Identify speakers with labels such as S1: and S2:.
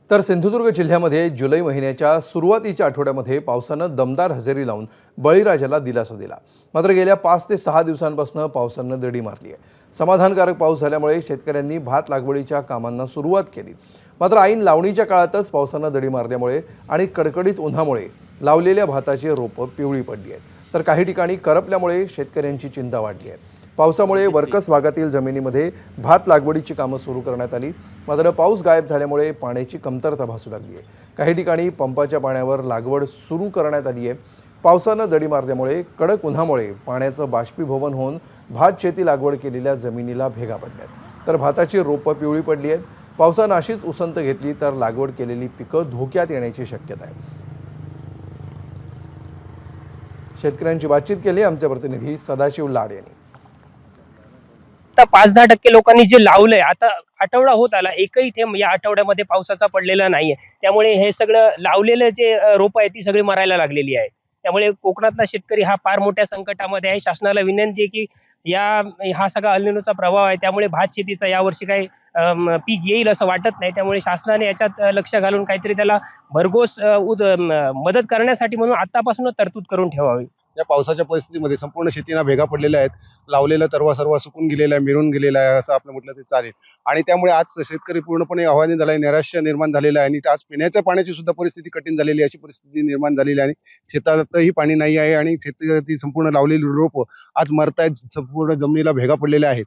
S1: तर सिंधुदुर्ग जिल्ह्यामध्ये जुलै महिन्याच्या सुरुवातीच्या आठवड्यामध्ये पावसानं दमदार हजेरी लावून बळीराजाला दिलासा दिला। मात्र गेल्या 5 ते 6 दिवसांपासून पावसानं दडी मारली आहे। समाधानकारक पाऊस झाल्यामुळे शेतकऱ्यांनी भात लागवडीच्या कामांना सुरुवात केली। मात्र ऐन लावणीच्या काळातच पावसानं दडी मारल्यामुळे आणि कडकडीत उन्हामुळे लावलेल्या भाताची रोपं पिवळी पडली आहेत। तर काही ठिकाणी करपल्यामुळे शेतकऱ्यांची चिंता वाढली आहे। पावसामुळे वर्कस भागातील जमिनीमध्ये भात लागवडीची कामं सुरू करण्यात आली। मात्र पाऊस गायब झाल्यामुळे पाण्याची कमतरता भासू लागली आहे। काही ठिकाणी पंपाच्या पाण्यावर लागवड सुरू करण्यात आली आहे। पावसानं दडी मारल्यामुळे कडक उन्हामुळे पाण्याचं बाष्पीभवन होऊन भात शेती लागवड केलेल्या जमिनीला भेगा पडल्यात। तर भाताची रोपं पिवळी पडली आहेत। पावसानं अशीच उसंत घेतली तर लागवड केलेली पिकं धोक्यात येण्याची शक्यता आहे। शेतकऱ्यांची बातचीत केली आमचे प्रतिनिधी सदाशिव लाड यांनी।
S2: आता 5-10% लोकांनी जे लावलंय, आता आठवडा होत आला, एकही थेंब या आठवड्यामध्ये पावसाचा पडलेला नाहीये। त्यामुळे हे सगळं लावलेलं जे रोपं आहेत ती सगळी मरायला लागलेली आहे। त्यामुळे कोकणातला शेतकरी हा फार मोठ्या संकटामध्ये आहे। शासनाला विनंती आहे की हा सगळा अल निनोचा प्रभाव आहे, त्यामुळे भात शेतीचा यावर्षी काही पीक येईल असं वाटत नाही। त्यामुळे शासनाने याच्यात लक्ष घालून काहीतरी त्याला भरघोस मदत करण्यासाठी म्हणून आतापासूनच तरतूद करून ठेवावी।
S3: या पावसाच्या परिस्थितीमध्ये संपूर्ण शेतीना भेगा पडलेल्या आहेत। लावलेला तरवा सर्व सुकून गेलेला आहे, मिरून गेलेला आहे असं आपलं म्हटलं तरी चालेल। आणि त्यामुळे आज शेतकरी पूर्णपणे आव्हाने झाला आहे, नैराश्य निर्माण झालेलं आहे आणि आज पिण्याच्या पाण्याची सुद्धा परिस्थिती कठीण झालेली आहे, अशी परिस्थिती निर्माण झालेली आहे। शेतातही पाणी नाही आहे आणि शेती संपूर्ण लावलेली रोपं आज मरतायत, संपूर्ण जमिनीला भेगा पडलेल्या आहेत।